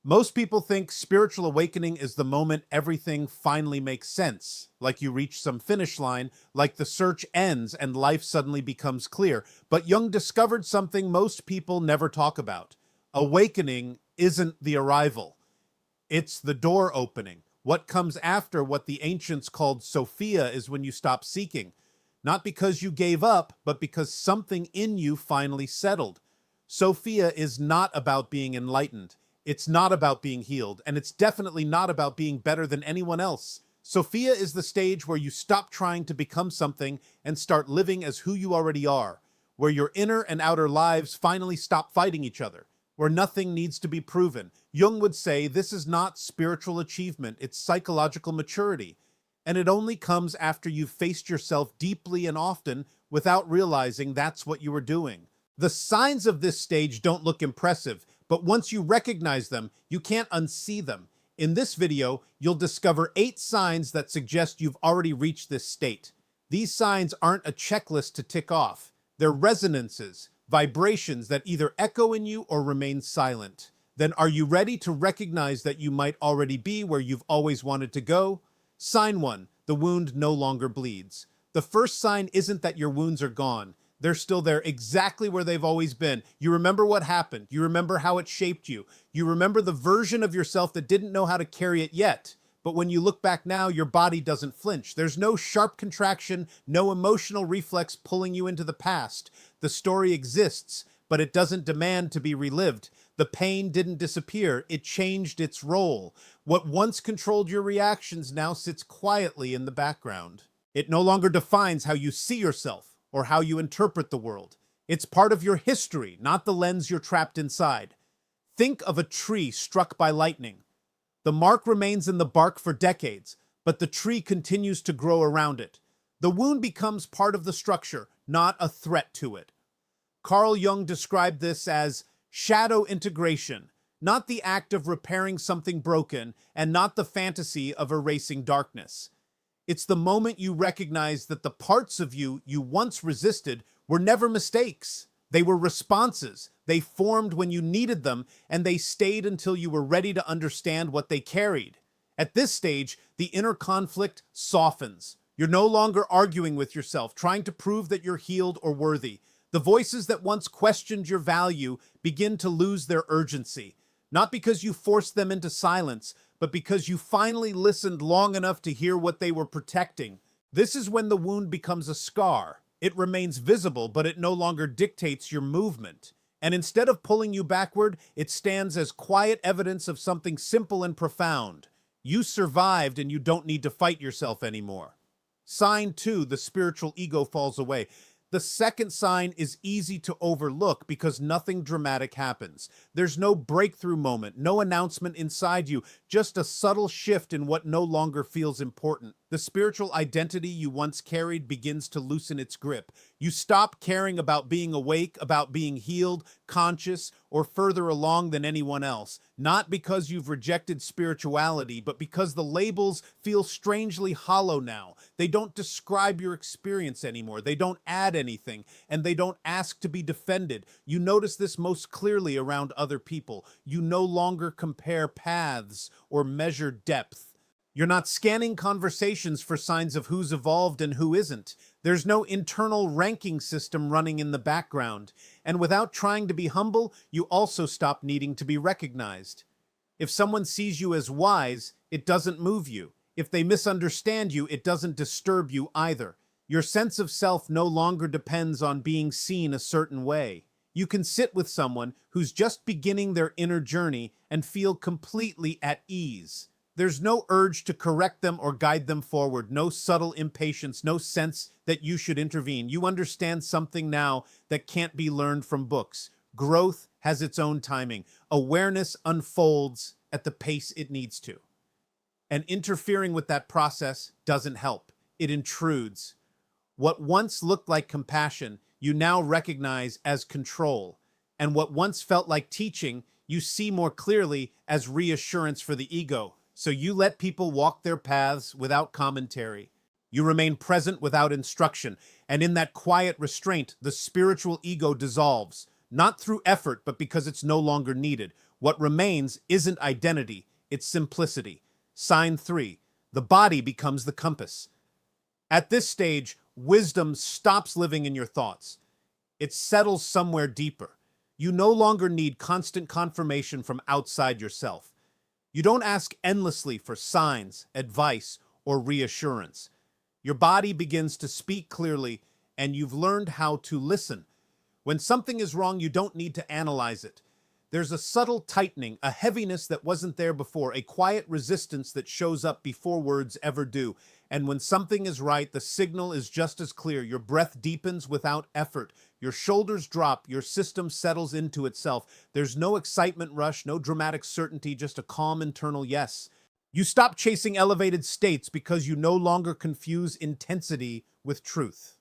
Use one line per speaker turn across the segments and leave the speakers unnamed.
Most people think spiritual awakening is the moment everything finally makes sense, like you reach some finish line, like the search ends and life suddenly becomes clear. But Jung discovered something most people never talk about. Awakening isn't the arrival, it's the door opening. What comes after what the ancients called Sophia is when you stop seeking. Not because you gave up, but because something in you finally settled. Sophia is not about being enlightened. It's not about being healed, and it's definitely not about being better than anyone else. Sophia is the stage where you stop trying to become something and start living as who you already are, where your inner and outer lives finally stop fighting each other, where nothing needs to be proven. Jung would say this is not spiritual achievement, it's psychological maturity, and it only comes after you've faced yourself deeply and often without realizing that's what you were doing. The signs of this stage don't look impressive, but once you recognize them, you can't unsee them. In this video, you'll discover 8 signs that suggest you've already reached this state. These signs aren't a checklist to tick off. They're resonances, vibrations that either echo in you or remain silent. Then are you ready to recognize that you might already be where you've always wanted to go? Sign 1, the wound no longer bleeds. The first sign isn't that your wounds are gone. They're still there exactly where they've always been. You remember what happened. You remember how it shaped you. You remember the version of yourself that didn't know how to carry it yet. But when you look back now, your body doesn't flinch. There's no sharp contraction, no emotional reflex pulling you into the past. The story exists, but it doesn't demand to be relived. The pain didn't disappear. It changed its role. What once controlled your reactions now sits quietly in the background. It no longer defines how you see yourself or how you interpret the world. It's part of your history, not the lens you're trapped inside. Think of a tree struck by lightning. The mark remains in the bark for decades, but the tree continues to grow around it. The wound becomes part of the structure, not a threat to it. Carl Jung described this as shadow integration, not the act of repairing something broken, and not the fantasy of erasing darkness. It's the moment you recognize that the parts of you you once resisted were never mistakes. They were responses. They formed when you needed them, and they stayed until you were ready to understand what they carried. At this stage, the inner conflict softens. You're no longer arguing with yourself, trying to prove that you're healed or worthy. The voices that once questioned your value begin to lose their urgency, not because you forced them into silence, but because you finally listened long enough to hear what they were protecting. This is when the wound becomes a scar. It remains visible, but it no longer dictates your movement. And instead of pulling you backward, it stands as quiet evidence of something simple and profound. You survived, and you don't need to fight yourself anymore. Sign 2, the spiritual ego falls away. The second sign is easy to overlook because nothing dramatic happens. There's no breakthrough moment, no announcement inside you, just a subtle shift in what no longer feels important. The spiritual identity you once carried begins to loosen its grip. You stop caring about being awake, about being healed, conscious, or further along than anyone else. Not because you've rejected spirituality, but because the labels feel strangely hollow now. They don't describe your experience anymore. They don't add anything, and they don't ask to be defended. You notice this most clearly around other people. You no longer compare paths or measure depth. You're not scanning conversations for signs of who's evolved and who isn't. There's no internal ranking system running in the background. And without trying to be humble, you also stop needing to be recognized. If someone sees you as wise, it doesn't move you. If they misunderstand you, it doesn't disturb you either. Your sense of self no longer depends on being seen a certain way. You can sit with someone who's just beginning their inner journey and feel completely at ease. There's no urge to correct them or guide them forward, no subtle impatience, no sense that you should intervene. You understand something now that can't be learned from books. Growth has its own timing. Awareness unfolds at the pace it needs to. And interfering with that process doesn't help. It intrudes. What once looked like compassion, you now recognize as control. And what once felt like teaching, you see more clearly as reassurance for the ego. So you let people walk their paths without commentary. You remain present without instruction. And in that quiet restraint, the spiritual ego dissolves, not through effort, but because it's no longer needed. What remains isn't identity, it's simplicity. Sign 3. The body becomes the compass. At this stage, wisdom stops living in your thoughts. It settles somewhere deeper. You no longer need constant confirmation from outside yourself. You don't ask endlessly for signs, advice, or reassurance. Your body begins to speak clearly, and you've learned how to listen. When something is wrong, you don't need to analyze it. There's a subtle tightening, a heaviness that wasn't there before, a quiet resistance that shows up before words ever do. And when something is right, the signal is just as clear. Your breath deepens without effort. Your shoulders drop. Your system settles into itself. There's no excitement rush, no dramatic certainty, just a calm internal yes. You stop chasing elevated states because you no longer confuse intensity with truth.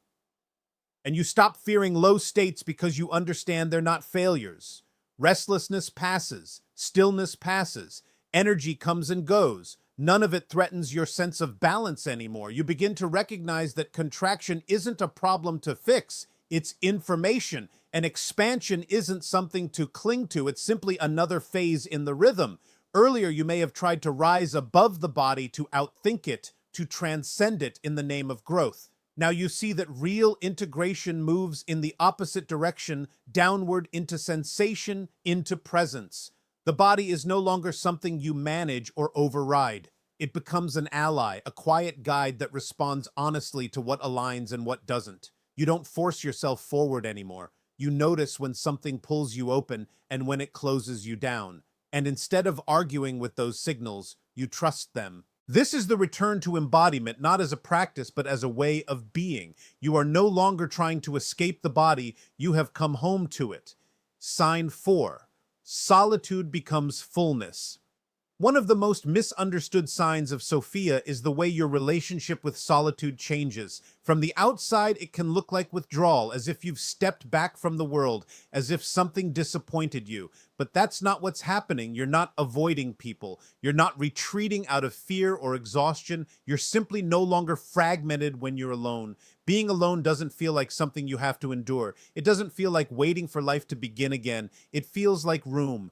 And you stop fearing low states because you understand they're not failures. Restlessness passes, stillness passes, energy comes and goes. None of it threatens your sense of balance anymore. You begin to recognize that contraction isn't a problem to fix, it's information. And expansion isn't something to cling to, it's simply another phase in the rhythm. Earlier, you may have tried to rise above the body to outthink it, to transcend it in the name of growth. Now you see that real integration moves in the opposite direction, downward into sensation, into presence. The body is no longer something you manage or override. It becomes an ally, a quiet guide that responds honestly to what aligns and what doesn't. You don't force yourself forward anymore. You notice when something pulls you open and when it closes you down. And instead of arguing with those signals, you trust them. This is the return to embodiment, not as a practice, but as a way of being. You are no longer trying to escape the body, you have come home to it. Sign 4. Solitude becomes fullness. One of the most misunderstood signs of Sophia is the way your relationship with solitude changes. From the outside, it can look like withdrawal, as if you've stepped back from the world, as if something disappointed you. But that's not what's happening. You're not avoiding people. You're not retreating out of fear or exhaustion. You're simply no longer fragmented when you're alone. Being alone doesn't feel like something you have to endure. It doesn't feel like waiting for life to begin again. It feels like room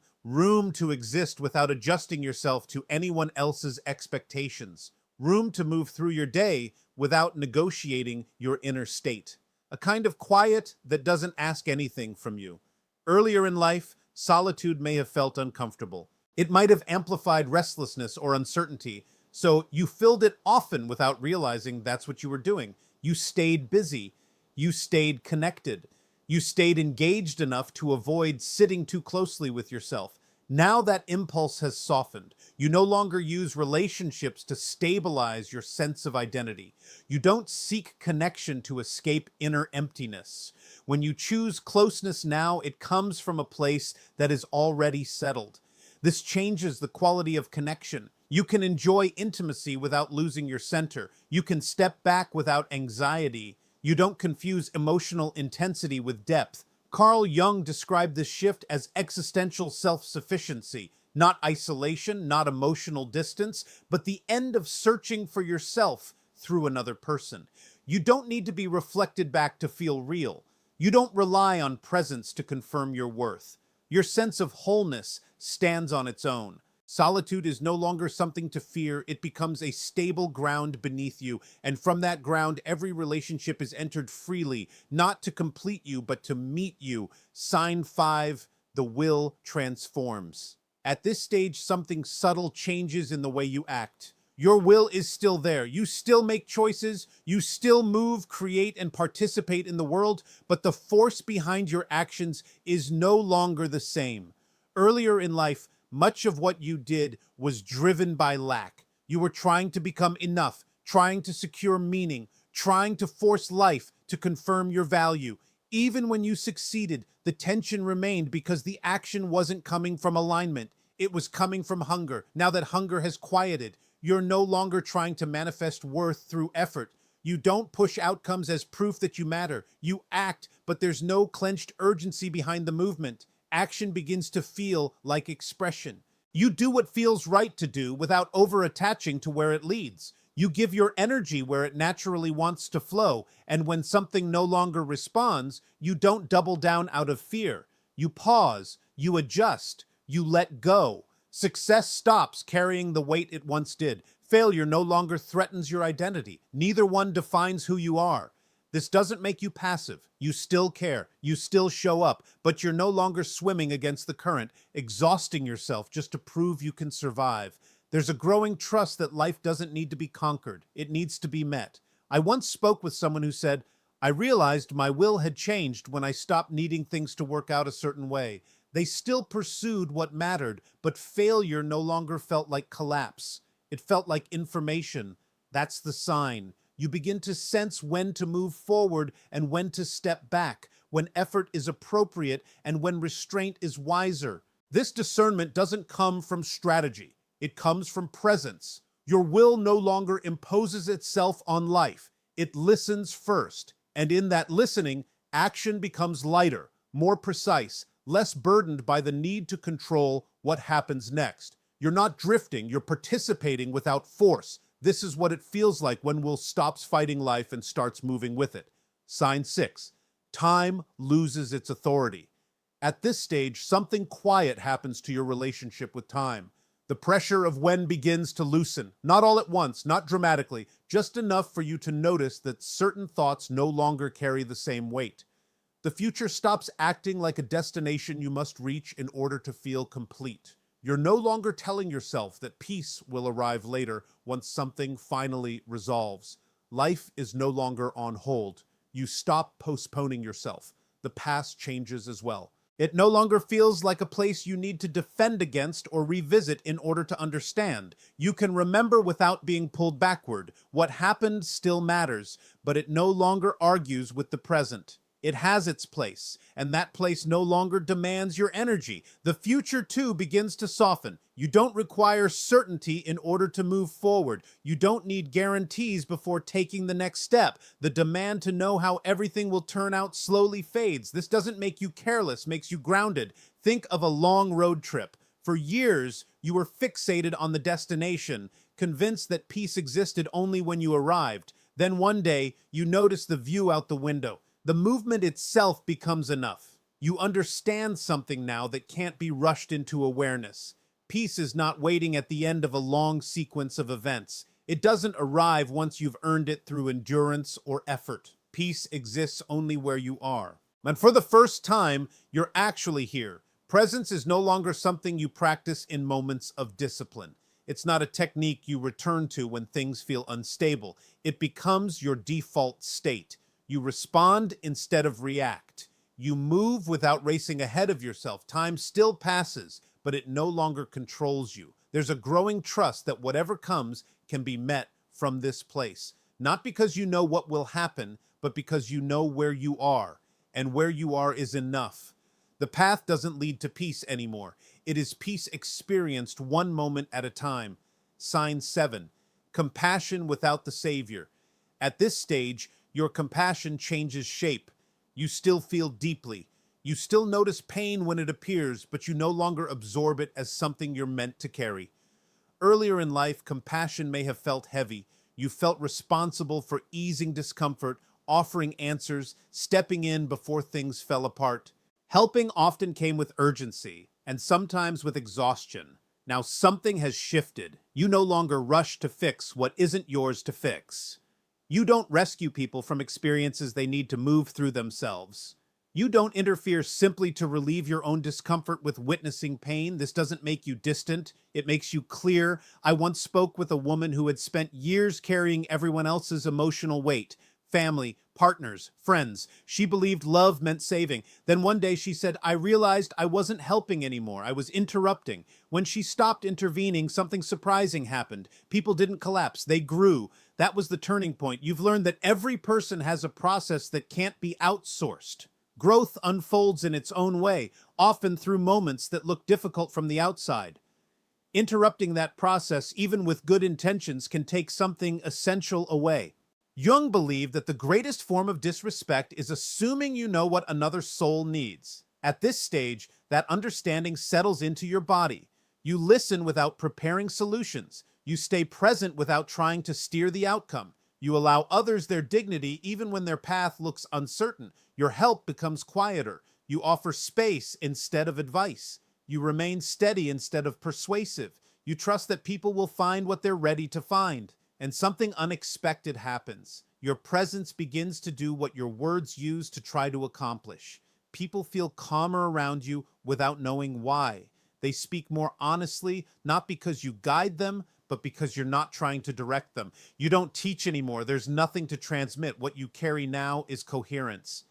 to exist without adjusting yourself to anyone else's expectations. Room to move through your day without negotiating your inner state. A kind of quiet that doesn't ask anything from you. Earlier in life, solitude may have felt uncomfortable. It might have amplified restlessness or uncertainty, so you filled it often without realizing that's what you were doing. You stayed busy. You stayed connected. You stayed engaged enough to avoid sitting too closely with yourself. Now that impulse has softened. You no longer use relationships to stabilize your sense of identity. You don't seek connection to escape inner emptiness. When you choose closeness now, it comes from a place that is already settled. This changes the quality of connection. You can enjoy intimacy without losing your center. You can step back without anxiety. You don't confuse emotional intensity with depth. Carl Jung described this shift as existential self-sufficiency, not isolation, not emotional distance, but the end of searching for yourself through another person. You don't need to be reflected back to feel real. You don't rely on presence to confirm your worth. Your sense of wholeness stands on its own. Solitude is no longer something to fear. It becomes a stable ground beneath you. And from that ground, every relationship is entered freely, not to complete you, but to meet you. Sign 5, the will transforms. At this stage, something subtle changes in the way you act. Your will is still there. You still make choices. You still move, create, and participate in the world, but the force behind your actions is no longer the same. Earlier in life, much of what you did was driven by lack. You were trying to become enough, trying to secure meaning, trying to force life to confirm your value. Even when you succeeded, the tension remained because the action wasn't coming from alignment. It was coming from hunger. Now that hunger has quieted, you're no longer trying to manifest worth through effort. You don't push outcomes as proof that you matter. You act, but there's no clenched urgency behind the movement. Action begins to feel like expression. You do what feels right to do without over-attaching to where it leads. You give your energy where it naturally wants to flow, and when something no longer responds, you don't double down out of fear. You pause, you adjust, You let go. Success stops carrying the weight it once did. Failure no longer threatens your identity. Neither one defines who you are. This doesn't make you passive. You still care. You still show up, but you're no longer swimming against the current, exhausting yourself just to prove you can survive. There's a growing trust that life doesn't need to be conquered. It needs to be met. I once spoke with someone who said, I realized my will had changed when I stopped needing things to work out a certain way. They still pursued what mattered, but failure no longer felt like collapse. It felt like information. That's the sign. You begin to sense when to move forward and when to step back, when effort is appropriate and when restraint is wiser. This discernment doesn't come from strategy. It comes from presence. Your will no longer imposes itself on life. It listens first. And in that listening, action becomes lighter, more precise, less burdened by the need to control what happens next. You're not drifting, you're participating without force. This is what it feels like when will stops fighting life and starts moving with it. Sign 6. Time loses its authority. At this stage, something quiet happens to your relationship with time. The pressure of when begins to loosen, not all at once, not dramatically, just enough for you to notice that certain thoughts no longer carry the same weight. The future stops acting like a destination you must reach in order to feel complete. You're no longer telling yourself that peace will arrive later once something finally resolves. Life is no longer on hold. You stop postponing yourself. The past changes as well. It no longer feels like a place you need to defend against or revisit in order to understand. You can remember without being pulled backward. What happened still matters, but it no longer argues with the present. It has its place, and that place no longer demands your energy. The future, too, begins to soften. You don't require certainty in order to move forward. You don't need guarantees before taking the next step. The demand to know how everything will turn out slowly fades. This doesn't make you careless, makes you grounded. Think of a long road trip. For years, you were fixated on the destination, convinced that peace existed only when you arrived. Then one day, you notice the view out the window. The movement itself becomes enough. You understand something now that can't be rushed into awareness. Peace is not waiting at the end of a long sequence of events. It doesn't arrive once you've earned it through endurance or effort. Peace exists only where you are. And for the first time, you're actually here. Presence is no longer something you practice in moments of discipline. It's not a technique you return to when things feel unstable. It becomes your default state. You respond instead of react. You move without racing ahead of yourself. Time still passes, but it no longer controls you. There's a growing trust that whatever comes can be met from this place. Not because you know what will happen, but because you know where you are. And where you are is enough. The path doesn't lead to peace anymore. It is peace experienced one moment at a time. Sign 7. Compassion without the savior. At this stage, your compassion changes shape. You still feel deeply. You still notice pain when it appears, but you no longer absorb it as something you're meant to carry. Earlier in life, compassion may have felt heavy. You felt responsible for easing discomfort, offering answers, stepping in before things fell apart. Helping often came with urgency, and sometimes with exhaustion. Now something has shifted. You no longer rush to fix what isn't yours to fix. You don't rescue people from experiences they need to move through themselves. You don't interfere simply to relieve your own discomfort with witnessing pain. This doesn't make you distant. It makes you clear. I once spoke with a woman who had spent years carrying everyone else's emotional weight. Family, partners, friends. She believed love meant saving. Then one day she said, I realized I wasn't helping anymore. I was interrupting. When she stopped intervening, something surprising happened. People didn't collapse. They grew. That was the turning point. You've learned that every person has a process that can't be outsourced. Growth unfolds in its own way, often through moments that look difficult from the outside. Interrupting that process, even with good intentions, can take something essential away. Jung believed that the greatest form of disrespect is assuming you know what another soul needs. At this stage, that understanding settles into your body. You listen without preparing solutions. You stay present without trying to steer the outcome. You allow others their dignity even when their path looks uncertain. Your help becomes quieter. You offer space instead of advice. You remain steady instead of persuasive. You trust that people will find what they're ready to find. And something unexpected happens. Your presence begins to do what your words use to try to accomplish. People feel calmer around you without knowing why. They speak more honestly, not because you guide them, but because you're not trying to direct them. You don't teach anymore. There's nothing to transmit. What you carry now is coherence.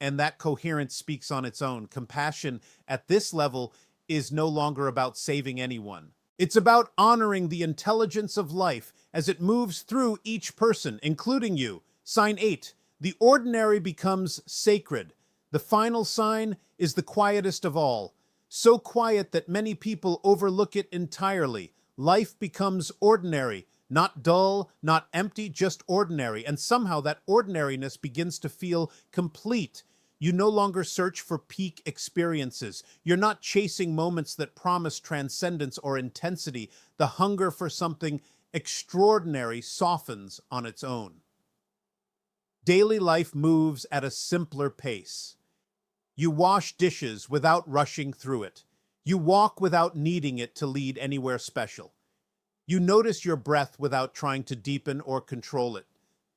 And that coherence speaks on its own. Compassion at this level is no longer about saving anyone. It's about honoring the intelligence of life as it moves through each person, including you. Sign 8. The ordinary becomes sacred. The final sign is the quietest of all. So quiet that many people overlook it entirely. Life becomes ordinary, not dull, not empty, just ordinary. And somehow that ordinariness begins to feel complete. You no longer search for peak experiences. You're not chasing moments that promise transcendence or intensity. The hunger for something extraordinary softens on its own. Daily life moves at a simpler pace. You wash dishes without rushing through it. You walk without needing it to lead anywhere special. You notice your breath without trying to deepen or control it.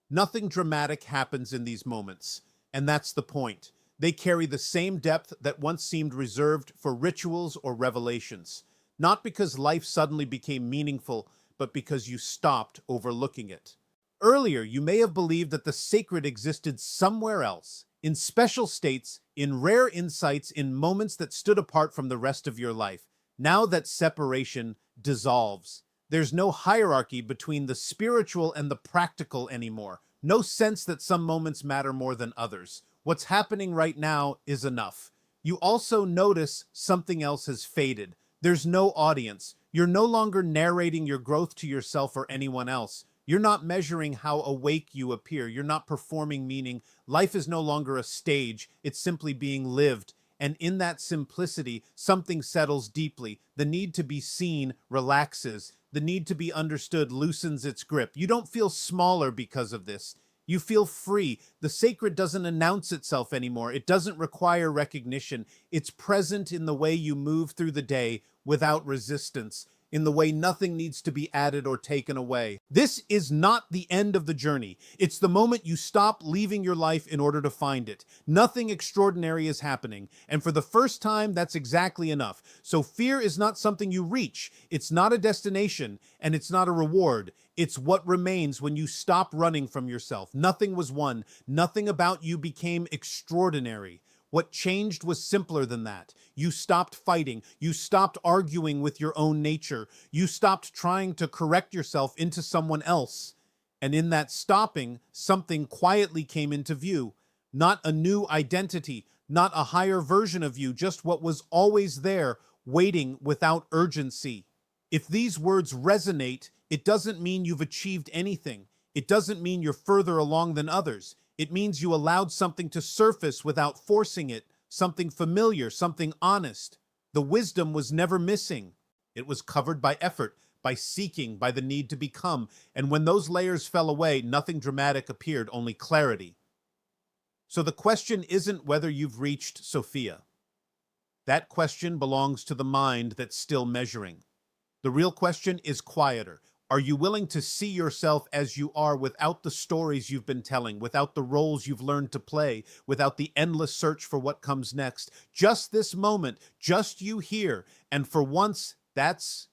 Nothing dramatic happens in these moments. And that's the point. They carry the same depth that once seemed reserved for rituals or revelations. Not because life suddenly became meaningful, but because you stopped overlooking it. Earlier, you may have believed that the sacred existed somewhere else, in special states, in rare insights, in moments that stood apart from the rest of your life. Now that separation dissolves. There's no hierarchy between the spiritual and the practical anymore. No sense that some moments matter more than others. What's happening right now is enough. You also notice something else has faded. There's no audience. You're no longer narrating your growth to yourself or anyone else. You're not measuring how awake you appear. You're not performing meaning. Life is no longer a stage. It's simply being lived. And in that simplicity, something settles deeply. The need to be seen relaxes. The need to be understood loosens its grip. You don't feel smaller because of this. You feel free. The sacred doesn't announce itself anymore. It doesn't require recognition. It's present in the way you move through the day without resistance, in the way nothing needs to be added or taken away. This is not the end of the journey. It's the moment you stop leaving your life in order to find it. Nothing extraordinary is happening, and for the first time, that's exactly enough. So fear is not something you reach. It's not a destination, and it's not a reward. It's what remains when you stop running from yourself. Nothing was won. Nothing about you became extraordinary. What changed was simpler than that. You stopped fighting. You stopped arguing with your own nature. You stopped trying to correct yourself into someone else. And in that stopping, something quietly came into view. Not a new identity, not a higher version of you, just what was always there, waiting without urgency. If these words resonate, it doesn't mean you've achieved anything. It doesn't mean you're further along than others. It means you allowed something to surface without forcing it, something familiar, something honest. The wisdom was never missing. It was covered by effort, by seeking, by the need to become. And when those layers fell away, nothing dramatic appeared, only clarity. So the question isn't whether you've reached Sophia. That question belongs to the mind that's still measuring. The real question is quieter. Are you willing to see yourself as you are without the stories you've been telling, without the roles you've learned to play, without the endless search for what comes next? Just this moment, just you here. And for once, that's